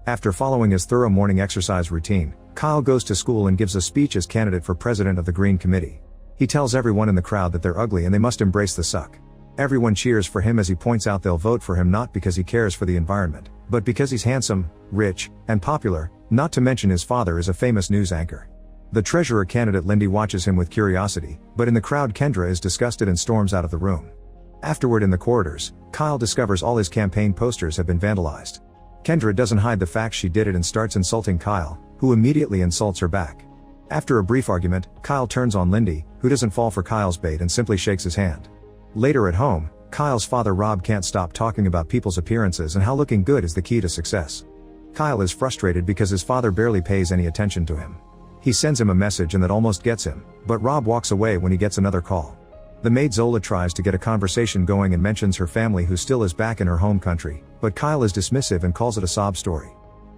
After following his thorough morning exercise routine, Kyle goes to school and gives a speech as candidate for president of the Green Committee. He tells everyone in the crowd that they're ugly and they must embrace the suck. Everyone cheers for him as he points out they'll vote for him not because he cares for the environment, but because he's handsome, rich, and popular, not to mention his father is a famous news anchor. The treasurer candidate Lindy watches him with curiosity, but in the crowd Kendra is disgusted and storms out of the room. Afterward in the corridors, Kyle discovers all his campaign posters have been vandalized. Kendra doesn't hide the fact she did it and starts insulting Kyle, who immediately insults her back. After a brief argument, Kyle turns on Lindy, who doesn't fall for Kyle's bait and simply shakes his hand. Later at home, Kyle's father Rob can't stop talking about people's appearances and how looking good is the key to success. Kyle is frustrated because his father barely pays any attention to him. He sends him a message and that almost gets him, but Rob walks away when he gets another call. The maid Zola tries to get a conversation going and mentions her family who still is back in her home country, but Kyle is dismissive and calls it a sob story.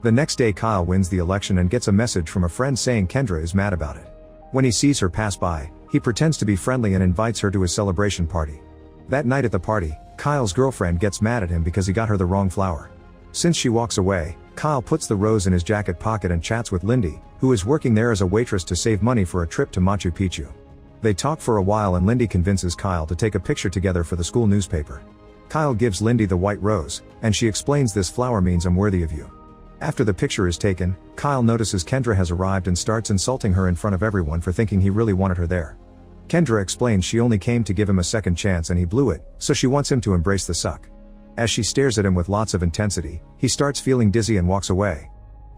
The next day Kyle wins the election and gets a message from a friend saying Kendra is mad about it. When he sees her pass by, he pretends to be friendly and invites her to his celebration party. That night at the party, Kyle's girlfriend gets mad at him because he got her the wrong flower. Since she walks away, Kyle puts the rose in his jacket pocket and chats with Lindy, who is working there as a waitress to save money for a trip to Machu Picchu. They talk for a while and Lindy convinces Kyle to take a picture together for the school newspaper. Kyle gives Lindy the white rose, and she explains this flower means I'm worthy of you. After the picture is taken, Kyle notices Kendra has arrived and starts insulting her in front of everyone for thinking he really wanted her there. Kendra explains she only came to give him a second chance and he blew it, so she wants him to embrace the suck. As she stares at him with lots of intensity, he starts feeling dizzy and walks away.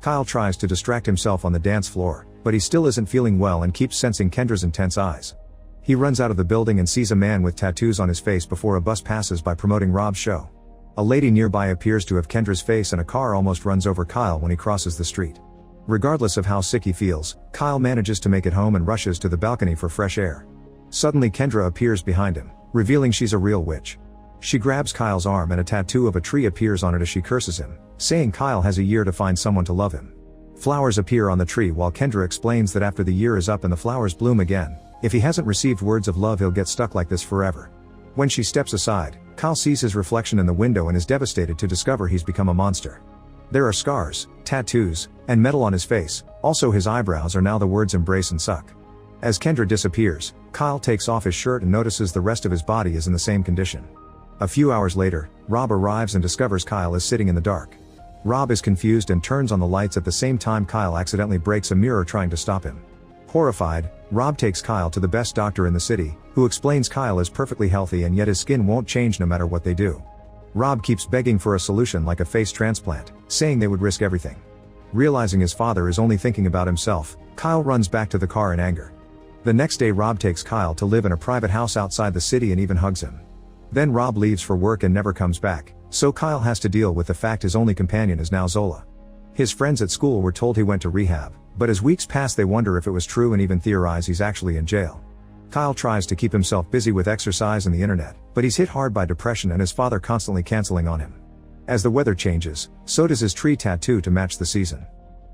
Kyle tries to distract himself on the dance floor, but he still isn't feeling well and keeps sensing Kendra's intense eyes. He runs out of the building and sees a man with tattoos on his face before a bus passes by promoting Rob's show. A lady nearby appears to have Kendra's face and a car almost runs over Kyle when he crosses the street. Regardless of how sick he feels, Kyle manages to make it home and rushes to the balcony for fresh air. Suddenly Kendra appears behind him, revealing she's a real witch. She grabs Kyle's arm and a tattoo of a tree appears on it as she curses him, saying Kyle has a year to find someone to love him. Flowers appear on the tree while Kendra explains that after the year is up and the flowers bloom again, if he hasn't received words of love he'll get stuck like this forever. When she steps aside, Kyle sees his reflection in the window and is devastated to discover he's become a monster. There are scars, tattoos, and metal on his face, also his eyebrows are now the words embrace and suck. As Kendra disappears, Kyle takes off his shirt and notices the rest of his body is in the same condition. A few hours later, Rob arrives and discovers Kyle is sitting in the dark. Rob is confused and turns on the lights at the same time Kyle accidentally breaks a mirror trying to stop him. Horrified, Rob takes Kyle to the best doctor in the city, who explains Kyle is perfectly healthy and yet his skin won't change no matter what they do. Rob keeps begging for a solution like a face transplant, saying they would risk everything. Realizing his father is only thinking about himself, Kyle runs back to the car in anger. The next day Rob takes Kyle to live in a private house outside the city and even hugs him. Then Rob leaves for work and never comes back, so Kyle has to deal with the fact his only companion is now Zola. His friends at school were told he went to rehab, but as weeks pass they wonder if it was true and even theorize he's actually in jail. Kyle tries to keep himself busy with exercise and the internet, but he's hit hard by depression and his father constantly canceling on him. As the weather changes, so does his tree tattoo to match the season.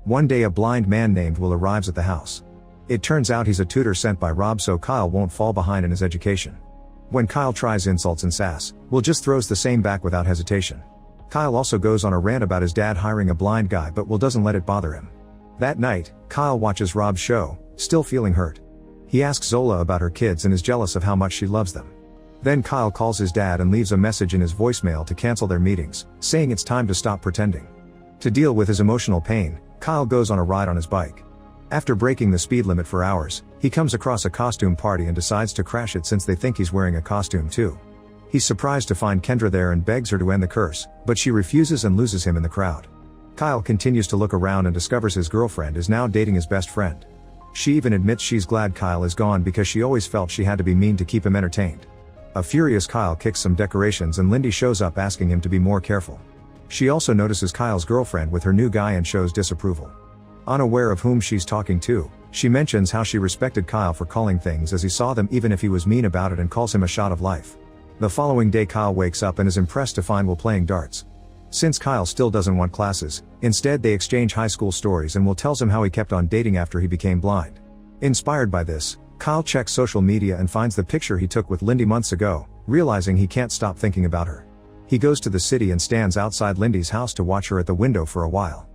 One day a blind man named Will arrives at the house. It turns out he's a tutor sent by Rob so Kyle won't fall behind in his education. When Kyle tries insults and sass, Will just throws the same back without hesitation. Kyle also goes on a rant about his dad hiring a blind guy but Will doesn't let it bother him. That night, Kyle watches Rob's show, still feeling hurt. He asks Zola about her kids and is jealous of how much she loves them. Then Kyle calls his dad and leaves a message in his voicemail to cancel their meetings, saying it's time to stop pretending. To deal with his emotional pain, Kyle goes on a ride on his bike. After breaking the speed limit for hours, he comes across a costume party and decides to crash it since they think he's wearing a costume too. He's surprised to find Kendra there and begs her to end the curse, but she refuses and loses him in the crowd. Kyle continues to look around and discovers his girlfriend is now dating his best friend. She even admits she's glad Kyle is gone because she always felt she had to be mean to keep him entertained. A furious Kyle kicks some decorations and Lindy shows up asking him to be more careful. She also notices Kyle's girlfriend with her new guy and shows disapproval. Unaware of whom she's talking to, she mentions how she respected Kyle for calling things as he saw them even if he was mean about it and calls him a shot of life. The following day Kyle wakes up and is impressed to find Will playing darts. Since Kyle still doesn't want classes, instead they exchange high school stories and Will tells him how he kept on dating after he became blind. Inspired by this, Kyle checks social media and finds the picture he took with Lindy months ago, realizing he can't stop thinking about her. He goes to the city and stands outside Lindy's house to watch her at the window for a while.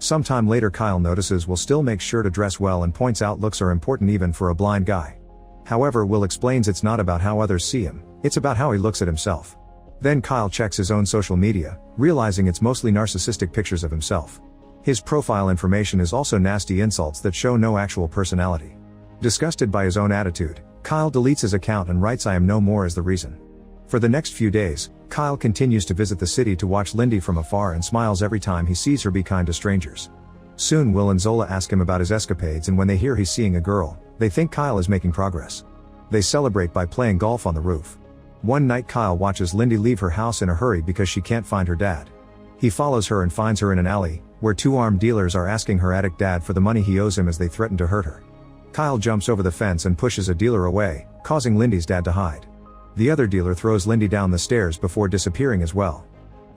Sometime later Kyle notices Will still makes sure to dress well and points out looks are important even for a blind guy. However, Will explains it's not about how others see him, it's about how he looks at himself. Then Kyle checks his own social media, realizing it's mostly narcissistic pictures of himself. His profile information is also nasty insults that show no actual personality. Disgusted by his own attitude, Kyle deletes his account and writes "I am no more" as the reason. For the next few days, Kyle continues to visit the city to watch Lindy from afar and smiles every time he sees her be kind to strangers. Soon Will and Zola ask him about his escapades, and when they hear he's seeing a girl, they think Kyle is making progress. They celebrate by playing golf on the roof. One night Kyle watches Lindy leave her house in a hurry because she can't find her dad. He follows her and finds her in an alley, where two armed dealers are asking her addict dad for the money he owes him as they threaten to hurt her. Kyle jumps over the fence and pushes a dealer away, causing Lindy's dad to hide. The other dealer throws Lindy down the stairs before disappearing as well.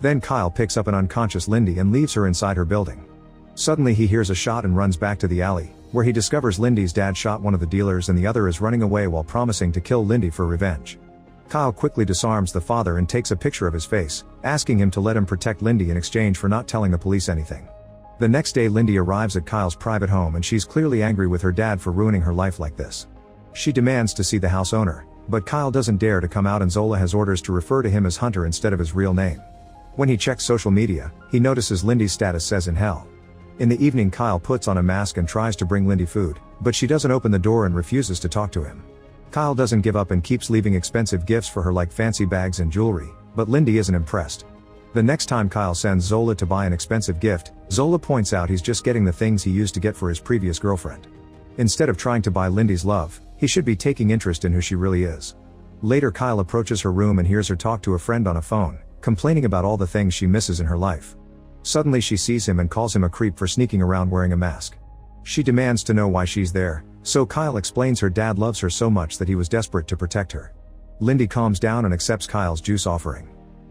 Then Kyle picks up an unconscious Lindy and leaves her inside her building. Suddenly he hears a shot and runs back to the alley, where he discovers Lindy's dad shot one of the dealers and the other is running away while promising to kill Lindy for revenge. Kyle quickly disarms the father and takes a picture of his face, asking him to let him protect Lindy in exchange for not telling the police anything. The next day Lindy arrives at Kyle's private home and she's clearly angry with her dad for ruining her life like this. She demands to see the house owner, but Kyle doesn't dare to come out and Zola has orders to refer to him as Hunter instead of his real name. When he checks social media, he notices Lindy's status says "in hell." In the evening Kyle puts on a mask and tries to bring Lindy food, but she doesn't open the door and refuses to talk to him. Kyle doesn't give up and keeps leaving expensive gifts for her like fancy bags and jewelry, but Lindy isn't impressed. The next time Kyle sends Zola to buy an expensive gift, Zola points out he's just getting the things he used to get for his previous girlfriend. Instead of trying to buy Lindy's love, he should be taking interest in who she really is. Later Kyle approaches her room and hears her talk to a friend on a phone, complaining about all the things she misses in her life. Suddenly she sees him and calls him a creep for sneaking around wearing a mask. She demands to know why she's there, so Kyle explains her dad loves her so much that he was desperate to protect her. Lindy calms down and accepts Kyle's juice offering.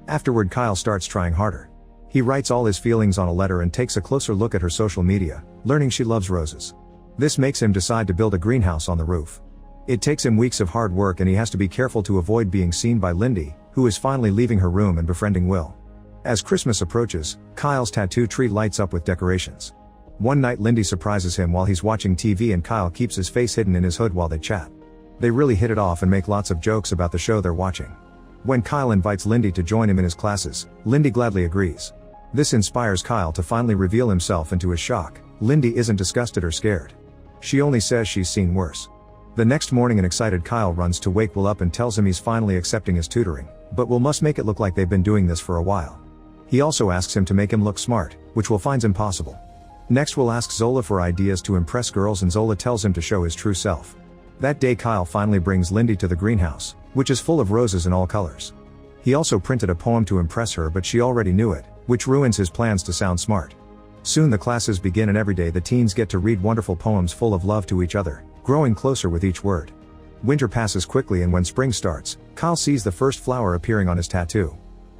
Afterward Kyle starts trying harder. He writes all his feelings on a letter and takes a closer look at her social media, learning she loves roses. This makes him decide to build a greenhouse on the roof. It takes him weeks of hard work and he has to be careful to avoid being seen by Lindy, who is finally leaving her room and befriending Will. As Christmas approaches, Kyle's tattoo tree lights up with decorations. One night Lindy surprises him while he's watching TV and Kyle keeps his face hidden in his hood while they chat. They really hit it off and make lots of jokes about the show they're watching. When Kyle invites Lindy to join him in his classes, Lindy gladly agrees. This inspires Kyle to finally reveal himself, and to his shock, Lindy isn't disgusted or scared. She only says she's seen worse. The next morning an excited Kyle runs to wake Will up and tells him he's finally accepting his tutoring, but Will must make it look like they've been doing this for a while. He also asks him to make him look smart, which Will finds impossible. Next Will asks Zola for ideas to impress girls and Zola tells him to show his true self. That day Kyle finally brings Lindy to the greenhouse, which is full of roses in all colors. He also printed a poem to impress her, but she already knew it, which ruins his plans to sound smart. Soon the classes begin and every day the teens get to read wonderful poems full of love to each other, growing closer with each word. Winter passes quickly and when spring starts, Kyle sees the first flower appearing on his tattoo.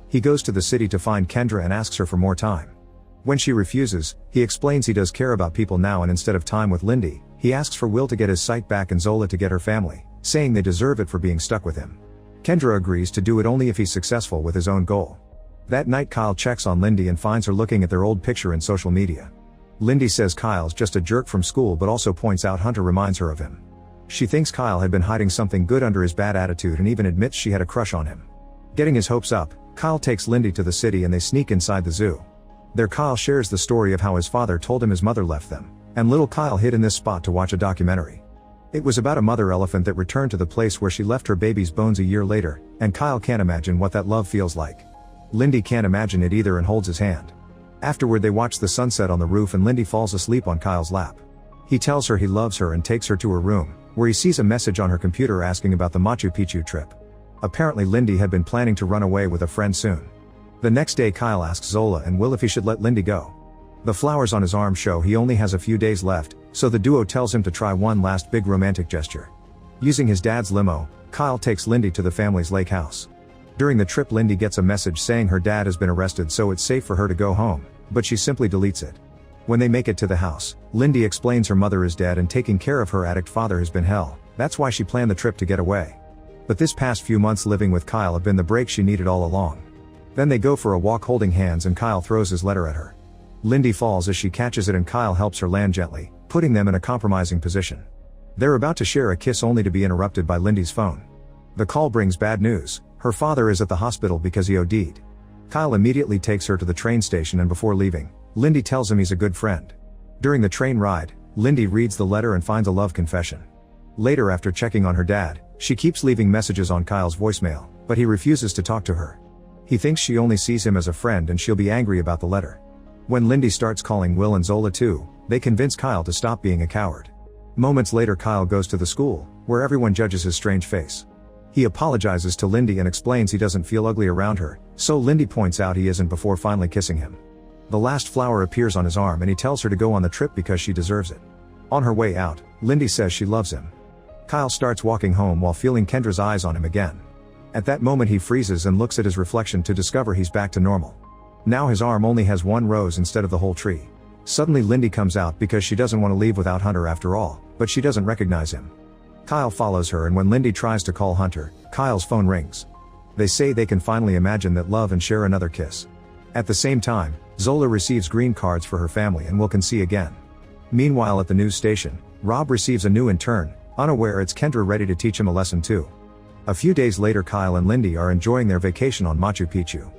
He goes to the city to find Kendra and asks her for more time. When she refuses, he explains he does care about people now, and instead of time with Lindy, he asks for Will to get his sight back and Zola to get her family, saying they deserve it for being stuck with him. Kendra agrees to do it only if he's successful with his own goal. That night Kyle checks on Lindy and finds her looking at their old picture in social media. Lindy says Kyle's just a jerk from school but also points out Hunter reminds her of him. She thinks Kyle had been hiding something good under his bad attitude and even admits she had a crush on him. Getting his hopes up, Kyle takes Lindy to the city and they sneak inside the zoo. There Kyle shares the story of how his father told him his mother left them, and little Kyle hid in this spot to watch a documentary. It was about a mother elephant that returned to the place where she left her baby's bones a year later, and Kyle can't imagine what that love feels like. Lindy can't imagine it either and holds his hand. Afterward they watch the sunset on the roof and Lindy falls asleep on Kyle's lap. He tells her he loves her and takes her to her room, where he sees a message on her computer asking about the Machu Picchu trip. Apparently Lindy had been planning to run away with a friend soon. The next day Kyle asks Zola and Will if he should let Lindy go. The flowers on his arm show he only has a few days left, so the duo tells him to try one last big romantic gesture. Using his dad's limo, Kyle takes Lindy to the family's lake house. During the trip Lindy gets a message saying her dad has been arrested so it's safe for her to go home, but she simply deletes it. When they make it to the house, Lindy explains her mother is dead and taking care of her addict father has been hell, that's why she planned the trip to get away. But this past few months living with Kyle have been the break she needed all along. Then they go for a walk holding hands and Kyle throws his letter at her. Lindy falls as she catches it and Kyle helps her land gently, putting them in a compromising position. They're about to share a kiss only to be interrupted by Lindy's phone. The call brings bad news. Her father is at the hospital because he OD'd. Kyle immediately takes her to the train station and before leaving, Lindy tells him he's a good friend. During the train ride, Lindy reads the letter and finds a love confession. Later, after checking on her dad, she keeps leaving messages on Kyle's voicemail, but he refuses to talk to her. He thinks she only sees him as a friend and she'll be angry about the letter. When Lindy starts calling Will and Zola too, they convince Kyle to stop being a coward. Moments later, Kyle goes to the school, where everyone judges his strange face. He apologizes to Lindy and explains he doesn't feel ugly around her, so Lindy points out he isn't before finally kissing him. The last flower appears on his arm and he tells her to go on the trip because she deserves it. On her way out, Lindy says she loves him. Kyle starts walking home while feeling Kendra's eyes on him again. At that moment he freezes and looks at his reflection to discover he's back to normal. Now his arm only has one rose instead of the whole tree. Suddenly Lindy comes out because she doesn't want to leave without Hunter after all, but she doesn't recognize him. Kyle follows her and when Lindy tries to call Hunter, Kyle's phone rings. They say they can finally imagine that love and share another kiss. At the same time, Zola receives green cards for her family and will see again. Meanwhile at the news station, Rob receives a new intern, unaware it's Kendra ready to teach him a lesson too. A few days later Kyle and Lindy are enjoying their vacation on Machu Picchu.